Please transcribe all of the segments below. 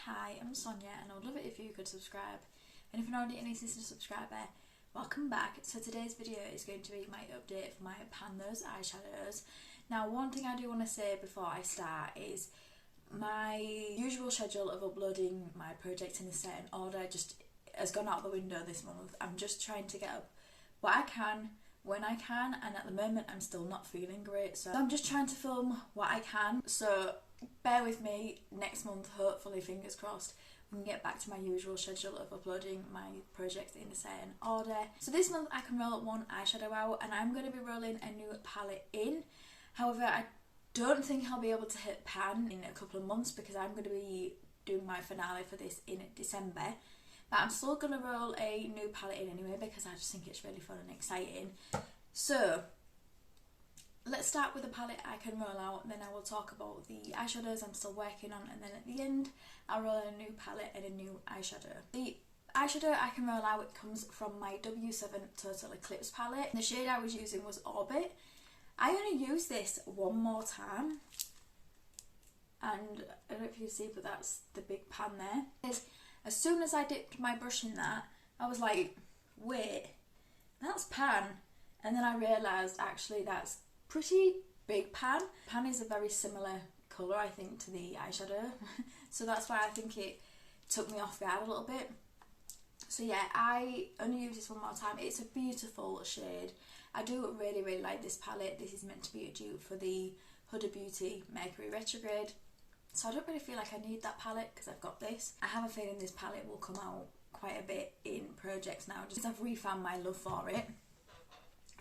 Hi, I'm Sonia and I would love it if you could subscribe. And if you're not already an existing subscriber, welcome back. So today's video is going to be my update for my Pan Those eyeshadows. Now, one thing I do want to say before I start is my usual schedule of uploading my projects in a certain order just has gone out the window this month. I'm just trying to get up what I can, when I can, and at the moment I'm still not feeling great, so I'm just trying to film what I can. So bear with me, next month, hopefully, fingers crossed, we can get back to my usual schedule of uploading my projects in a certain order. So this month I can roll one eyeshadow out and I'm going to be rolling a new palette in. However, I don't think I'll be able to hit pan in a couple of months because I'm going to be doing my finale for this in December. But I'm still going to roll a new palette in anyway because I just think it's really fun and exciting. So let's start with the palette I can roll out, and then I will talk about the eyeshadows I'm still working on, and then at the end I'll roll in a new palette and a new eyeshadow. The eyeshadow I can roll out comes from my W7 Total Eclipse palette. The shade I was using was Orbit. I only used this one more time, and I don't know if you see, but that's the big pan there. As soon as I dipped my brush in that, I was like, wait, that's pan. And then I realised actually that's pretty big pan. Pan is a very similar colour, I think, to the eyeshadow. So that's why I think it took me off guard a little bit. So yeah, I only use this one more time. It's a beautiful shade. I do really, really like this palette. This is meant to be a dupe for the Huda Beauty Mercury Retrograde. So I don't really feel like I need that palette because I've got this. I have a feeling this palette will come out quite a bit in projects now, just because I've refound my love for it.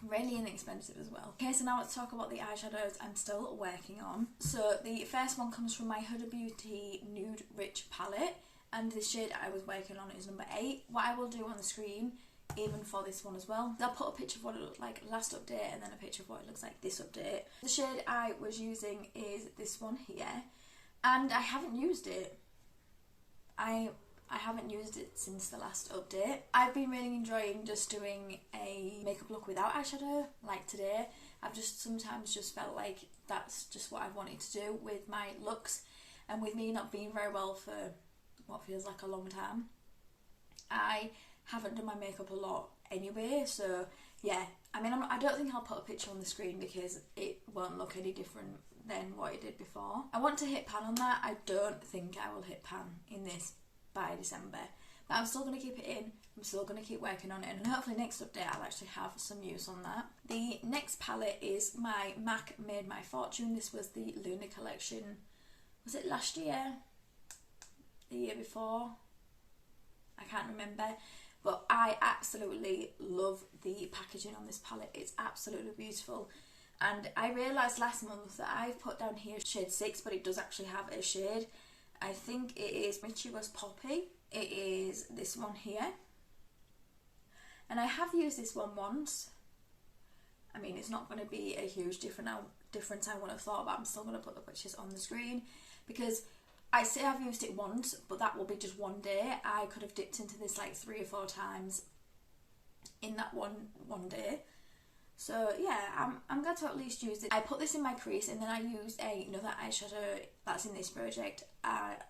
Really inexpensive as well. Okay, so now let's talk about the eyeshadows I'm still working on. So the first one comes from my Huda Beauty Nude Rich palette, and the shade I was working on is number 8. What I will do on the screen, even for this one as well, I'll put a picture of what it looked like last update and then a picture of what it looks like this update. The shade I was using is this one here, and I haven't used it. I haven't used it since the last update. I've been really enjoying just doing a makeup look without eyeshadow, like today. I've just sometimes just felt like that's just what I've wanted to do with my looks, and with me not being very well for what feels like a long time, I haven't done my makeup a lot anyway. So yeah, I mean, I don't think I'll put a picture on the screen because it won't look any different than what it did before. I want to hit pan on that. I don't think I will hit pan in this by December, but I'm still going to keep it in. I'm still going to keep working on it, and hopefully next update I'll actually have some use on that. The next palette is my MAC Made My Fortune. This was the Luna collection. Was it last year? The year before? I can't remember, but I absolutely love the packaging on this palette. It's absolutely beautiful. And I realised last month that I've put down here shade 6, but it does actually have a shade. I think it is Michiwa's Poppy. It is this one here. And I have used this one once. I mean, it's not going to be a huge difference I would have thought, but I'm still going to put the pictures on the screen because I say I've used it once, but that will be just one day. I could have dipped into this like 3 or 4 times in that one day. So yeah, I'm going to at least use it. I put this in my crease, and then I used another eyeshadow that's in this project.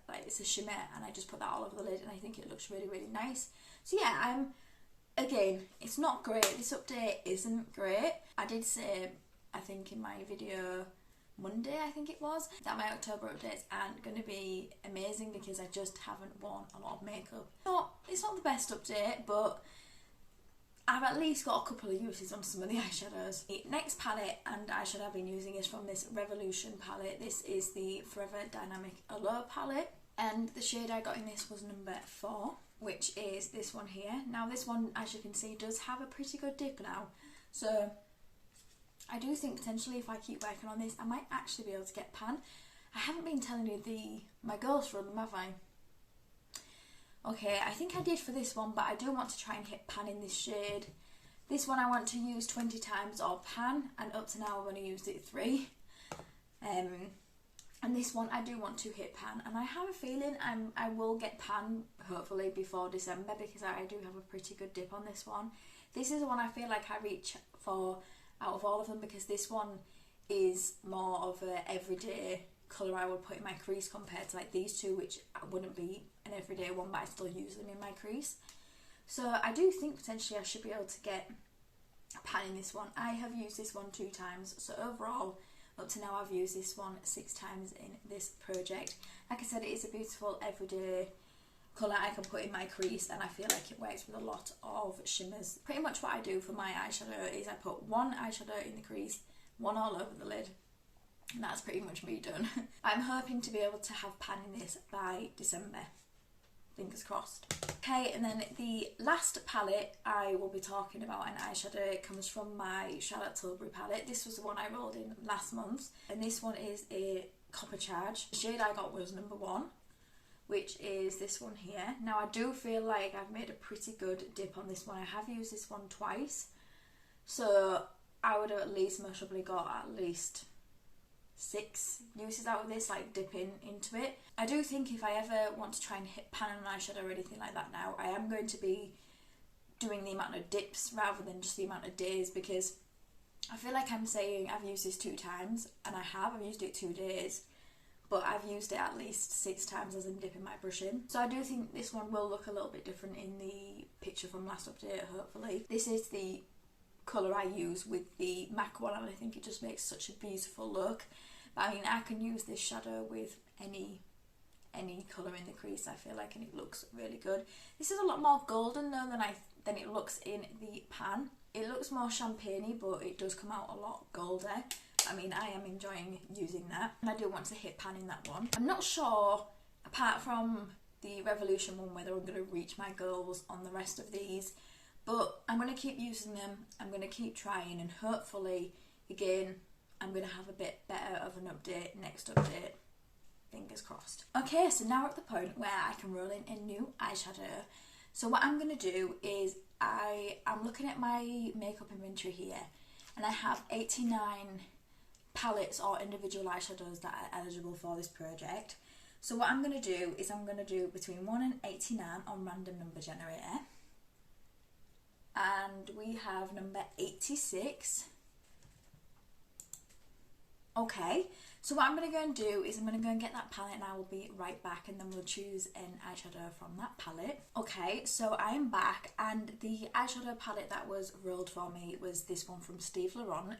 Like it's a shimmer, and I just put that all over the lid, and I think it looks really, really nice. So yeah, again, it's not great. This update isn't great. I did say, I think in my video Monday, I think it was, that my October updates aren't going to be amazing because I just haven't worn a lot of makeup. So it's not the best update, but I've at least got a couple of uses on some of the eyeshadows. The next palette and eyeshadow I've been using is from this Revolution palette. This is the Forever Dynamic Allure palette, and the shade I got in this was number 4, which is this one here. Now this one, as you can see, does have a pretty good dip now, so I do think potentially if I keep working on this, I might actually be able to get pan. I haven't been telling you my goals for them, have I? Okay, I think I did for this one, but I do want to try and hit pan in this shade. This one I want to use 20 times or pan, and up to now I've only used it 3. And this one I do want to hit pan, and I have a feeling I will get pan hopefully before December because I do have a pretty good dip on this one. This is the one I feel like I reach for out of all of them because this one is more of a everyday colour I would put in my crease compared to like these two, which wouldn't be an everyday one, but I still use them in my crease. So I do think potentially I should be able to get a pan in this one. I have used this one 2 times, so overall up to now I've used this one 6 times in this project. Like I said, it is a beautiful everyday colour I can put in my crease, and I feel like it works with a lot of shimmers. Pretty much what I do for my eyeshadow is I put one eyeshadow in the crease, one all over the lid, and that's pretty much me done. I'm hoping to be able to have pan in this by December. Fingers crossed. Okay, and then the last palette I will be talking about an eyeshadow comes from my Charlotte Tilbury palette. This was the one I rolled in last month, and this one is a Copper Charge. The shade I got was number 1, which is this one here. Now I do feel like I've made a pretty good dip on this one. I have used this one twice, so I would have at least most probably got at least 6 uses out of this, like dipping into it. I do think if I ever want to try and hit pan on an eyeshadow or anything like that now, I am going to be doing the amount of dips rather than just the amount of days, because I feel like I'm saying I've used this 2 times, and I've used it 2 days, but I've used it at least 6 times as I'm dipping my brush in. So I do think this one will look a little bit different in the picture from last update, hopefully. This is the colour I use with the MAC one, and I think it just makes such a beautiful look. But I mean, I can use this shadow with any colour in the crease, I feel like, and it looks really good. This is a lot more golden though than it looks in the pan. It looks more champagne-y, but it does come out a lot golder. I mean, I am enjoying using that, and I do want to hit pan in that one. I'm not sure, apart from the Revolution one, whether I'm going to reach my goals on the rest of these, but I'm going to keep using them. I'm going to keep trying, and hopefully, again, I'm going to have a bit better of an update next update. Fingers crossed. Okay, so now we're at the point where I can roll in a new eyeshadow. So what I'm going to do is I'm looking at my makeup inventory here, and I have 89 palettes or individual eyeshadows that are eligible for this project. So what I'm going to do is I'm going to do between 1 and 89 on random number generator. And we have number 86. Okay, so what I'm going to go and do is I'm going to go and get that palette, and I will be right back, and then we'll choose an eyeshadow from that palette. Okay, so I am back, and the eyeshadow palette that was rolled for me was this one from Steve Laurent.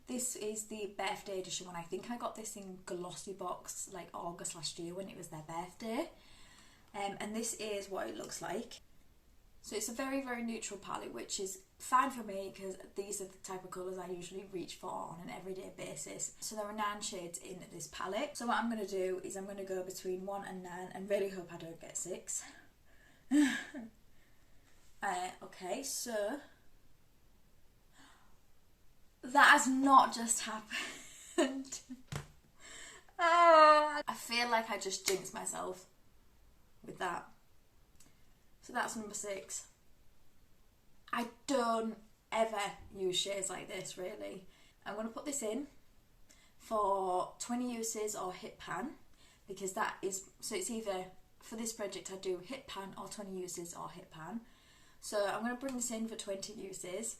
This is the birthday edition one. I think I got this in Glossy Box like August last year when it was their birthday. And this is what it looks like. So it's a very, very neutral palette, which is fine for me because these are the type of colours I usually reach for on an everyday basis. So there are 9 shades in this palette. So what I'm going to do is I'm going to go between 1 and 9 and really hope I don't get 6. Okay, so that has not just happened. I feel like I just jinxed myself with that. So that's number 6. I don't ever use shades like this, really. I'm going to put this in for 20 uses or hit pan, because that is, so it's either, for this project I do hit pan or 20 uses or hit pan. So I'm going to bring this in for 20 uses.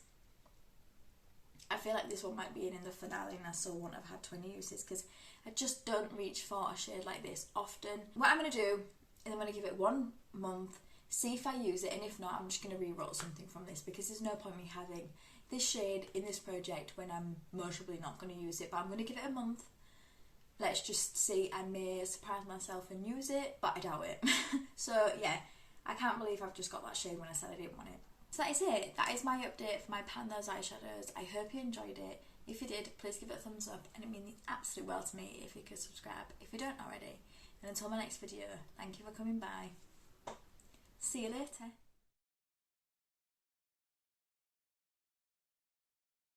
I feel like this one might be in the finale, and I still won't have had 20 uses because I just don't reach for a shade like this often. What I'm going to do is I'm going to give it 1 month, see if I use it, and if not, I'm just going to re-roll something from this, because there's no point me having this shade in this project when I'm most probably not going to use it. But I'm going to give it a month. Let's just see. I may surprise myself and use it, but I doubt it. So yeah, I can't believe I've just got that shade when I said I didn't want it. So that is it. That is my update for my Pan Those eyeshadows. I hope you enjoyed it. If you did, please give it a thumbs up, and it means the absolute world to me if you could subscribe if you don't already. And until my next video, thank you for coming by. See you later.